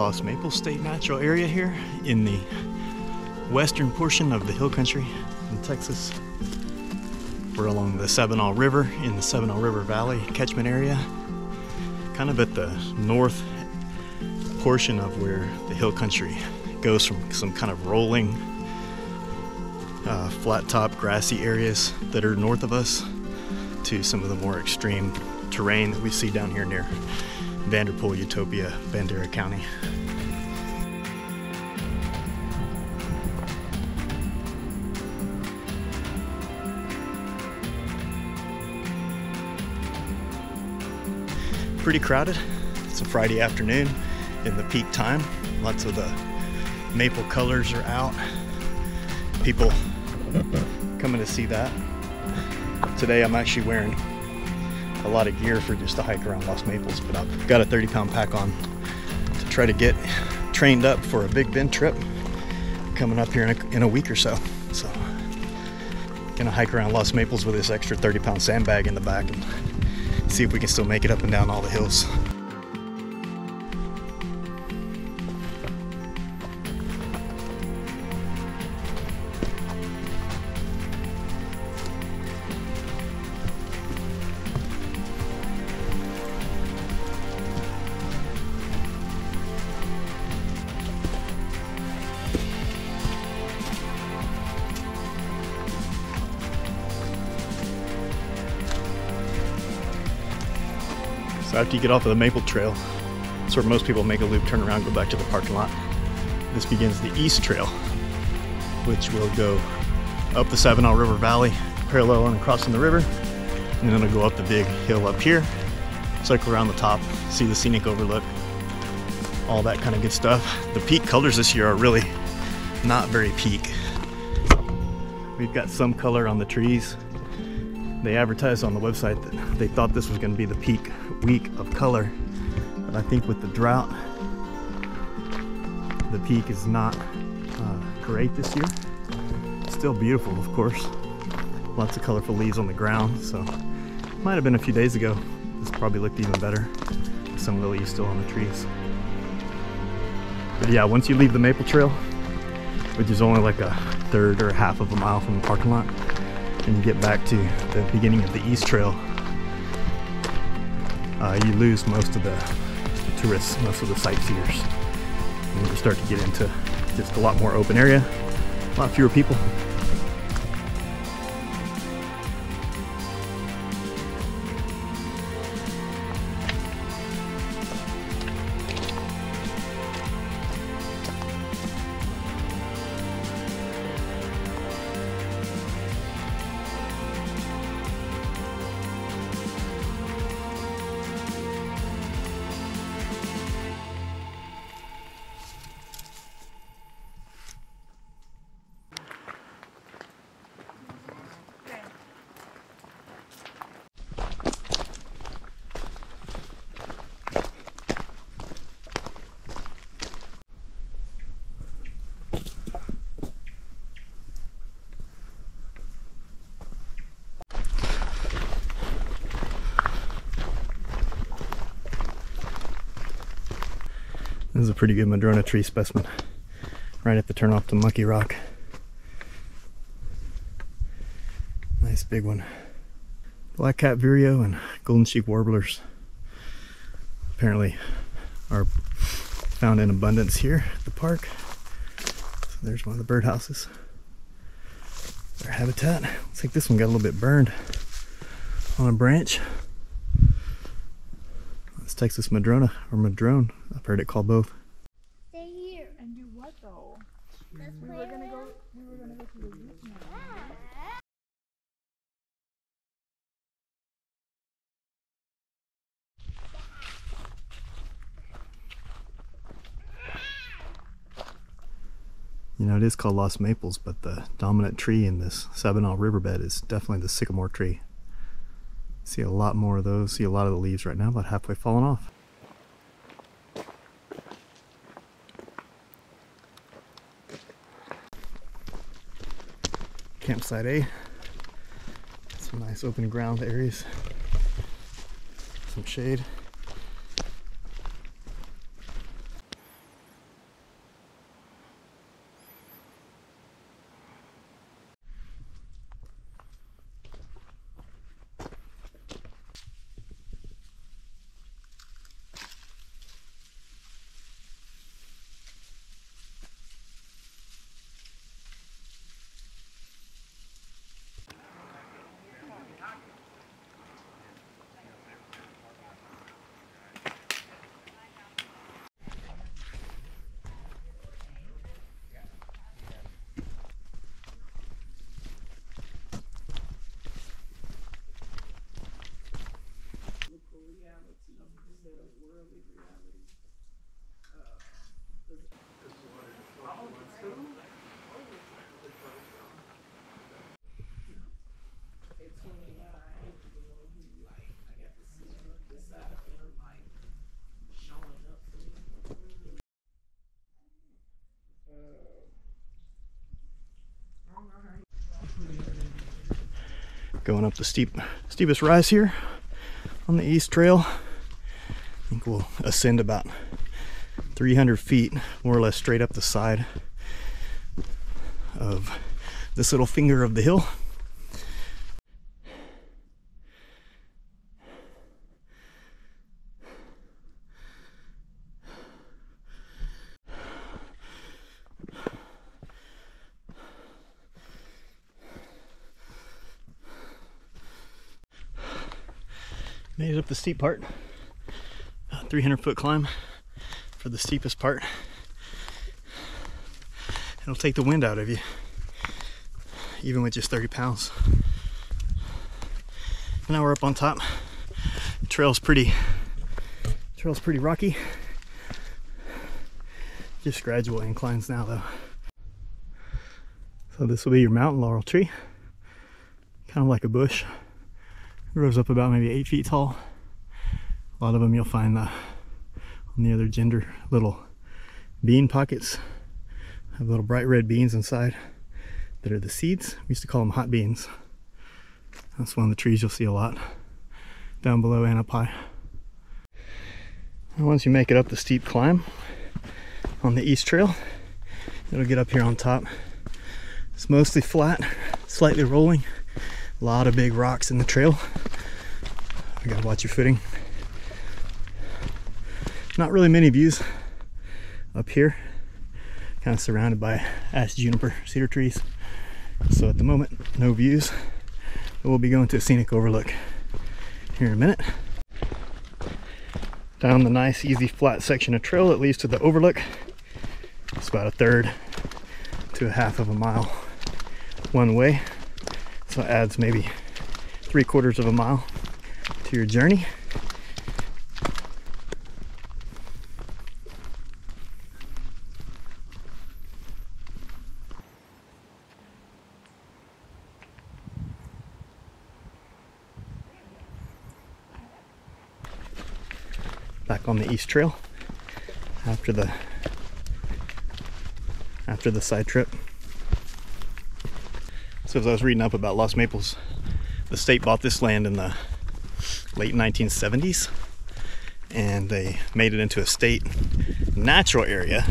Lost Maples State Natural Area here in the western portion of the hill country in Texas. We're along the Seminole River in the Seminole River Valley catchment area, kind of at the north portion of where the hill country goes from some kind of rolling flat top grassy areas that are north of us to some of the more extreme terrain that we see down here near Vanderpool, Utopia, Bandera County. Pretty crowded. It's a Friday afternoon in the peak time. Lots of the maple colors are out. People coming to see that. Today I'm actually wearing a lot of gear for just a hike around Lost Maples, but I've got a 30-pound pack on to try to get trained up for a Big Bend trip coming up here in a week or so. So gonna hike around Lost Maples with this extra 30-pound sandbag in the back and see if we can still make it up and down all the hills. So after you get off of the Maple Trail, that's where most people make a loop, turn around, go back to the parking lot. This begins the East Trail, which will go up the Seminole River Valley, parallel and crossing the river, and then it'll go up the big hill up here, cycle around the top, see the scenic overlook, all that kind of good stuff. The peak colors this year are really not very peak. We've got some color on the trees. They advertised on the website that they thought this was going to be the peak week of color, but I think with the drought, the peak is not great this year. Still beautiful, of course. Lots of colorful leaves on the ground, so might have been a few days ago. This probably looked even better. Some of the leaves still on the trees. But yeah, once you leave the Maple Trail, which is only like a third or a half of a mile from the parking lot, and you get back to the beginning of the East Trail, you lose most of the tourists, most of the sightseers. And you start to get into just a lot more open area, a lot fewer people. This is a pretty good madrona tree specimen right at the turnoff to Mucky Rock. Nice big one. Black-cap vireo and golden cheek warblers apparently are found in abundance here at the park. So there's one of the birdhouses. Their habitat. Looks like this one got a little bit burned on a branch. Texas madrona, or madrone. I've heard it called both. Stay here. And do what though? We were gonna go to the roof now. You know, it is called Lost Maples, but the dominant tree in this Seminole riverbed is definitely the sycamore tree. See a lot more of those. See a lot of the leaves right now, about halfway fallen off. Campsite A. Some nice open ground areas. Some shade. Going up the steepest rise here on the East Trail. I think we'll ascend about 300 feet, more or less straight up the side of this little finger of the hill. Made it up the steep part. 300-foot climb for the steepest part. It'll take the wind out of you, even with just 30 pounds. Now we're up on top. The trail's pretty rocky. Just gradual inclines now though. So this will be your mountain laurel tree. Kind of like a bush. Grows up about maybe 8 feet tall. A lot of them you'll find on the other gender little bean pockets. Have little bright red beans inside that are the seeds. We used to call them hot beans. That's one of the trees you'll see a lot down below and up high. And once you make it up the steep climb on the East Trail, it'll get up here on top. It's mostly flat, slightly rolling. A lot of big rocks in the trail. You gotta watch your footing. Not really many views up here. Kind of surrounded by ash juniper cedar trees. So at the moment, no views. But we'll be going to a scenic overlook here in a minute. Down the nice, easy, flat section of trail that leads to the overlook. It's about 1/3 to 1/2 of a mile one way. So it adds maybe 3/4 of a mile to your journey. Back on the East Trail after the side trip. So as I was reading up about Lost Maples, the state bought this land in the late 1970s and they made it into a state natural area,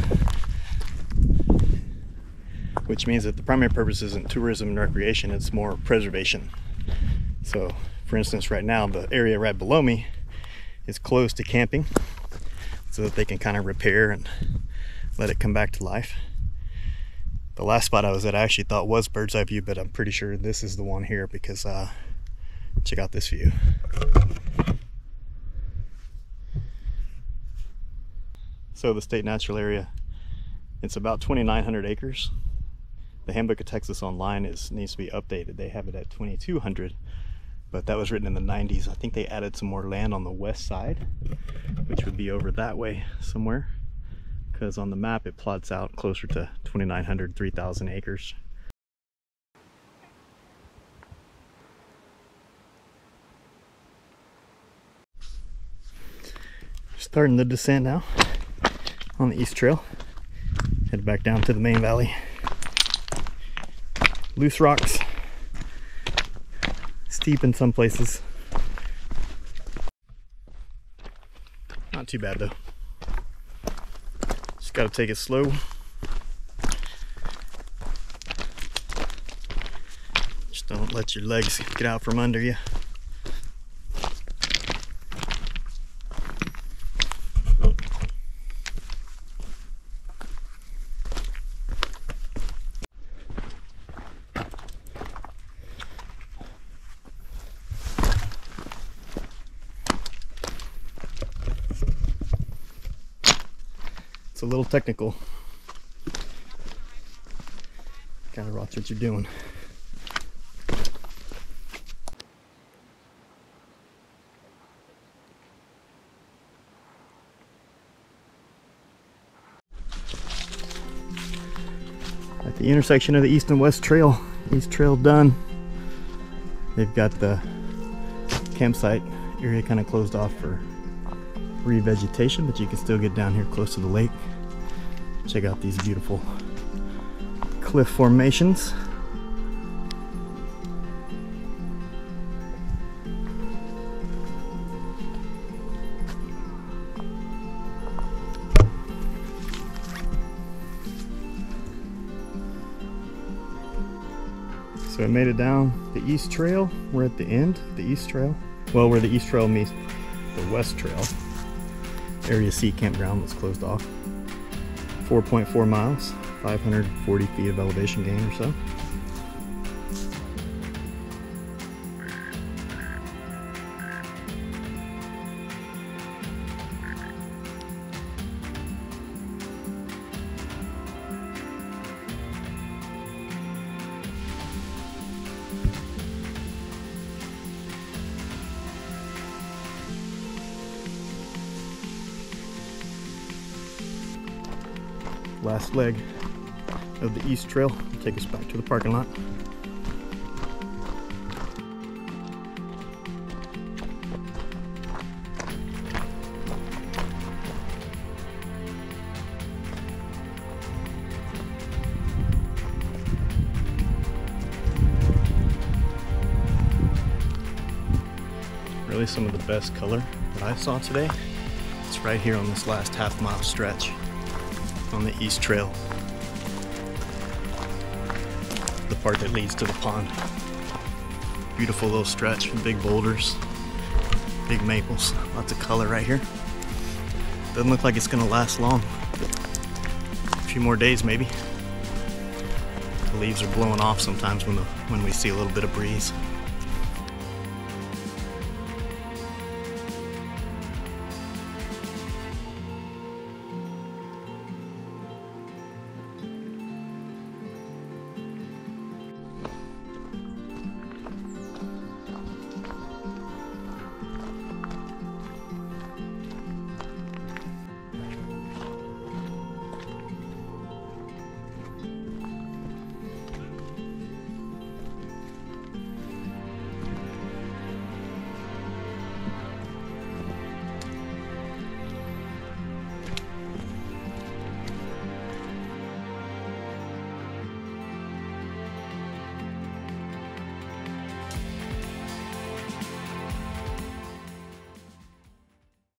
which means that the primary purpose isn't tourism and recreation, it's more preservation. So for instance, right now the area right below me is closed to camping so that they can kind of repair and let it come back to life. The last spot I was at I actually thought was bird's eye view, but I'm pretty sure this is the one here because check out this view. So the state natural area, it's about 2,900 acres. The Handbook of Texas Online needs to be updated. They have it at 2,200, but that was written in the 90s. I think they added some more land on the west side, which would be over that way somewhere, because on the map it plots out closer to 2,900, 3,000 acres. Starting the descent now on the East Trail. Head back down to the main valley. Loose rocks, steep in some places. Not too bad though. Just gotta take it slow. Just don't let your legs get out from under you. It's a little technical. Gotta watch what you're doing. At the intersection of the East and West Trail, East Trail done. They've got the campsite area kind of closed off for revegetation, but you can still get down here close to the lake. Check out these beautiful cliff formations. So I made it down the East Trail. We're at the end of the East Trail. Well, where the East Trail meets the West Trail. Area C campground was closed off. 4.4 miles, 540 feet of elevation gain or so. Last leg of the East Trail will take us back to the parking lot. Really some of the best color that I saw today. It's right here on this last half-mile stretch on the East Trail. The part that leads to the pond. Beautiful little stretch with big boulders, big maples, lots of color right here. Doesn't look like it's gonna last long. A few more days maybe. The leaves are blowing off sometimes when we see a little bit of breeze.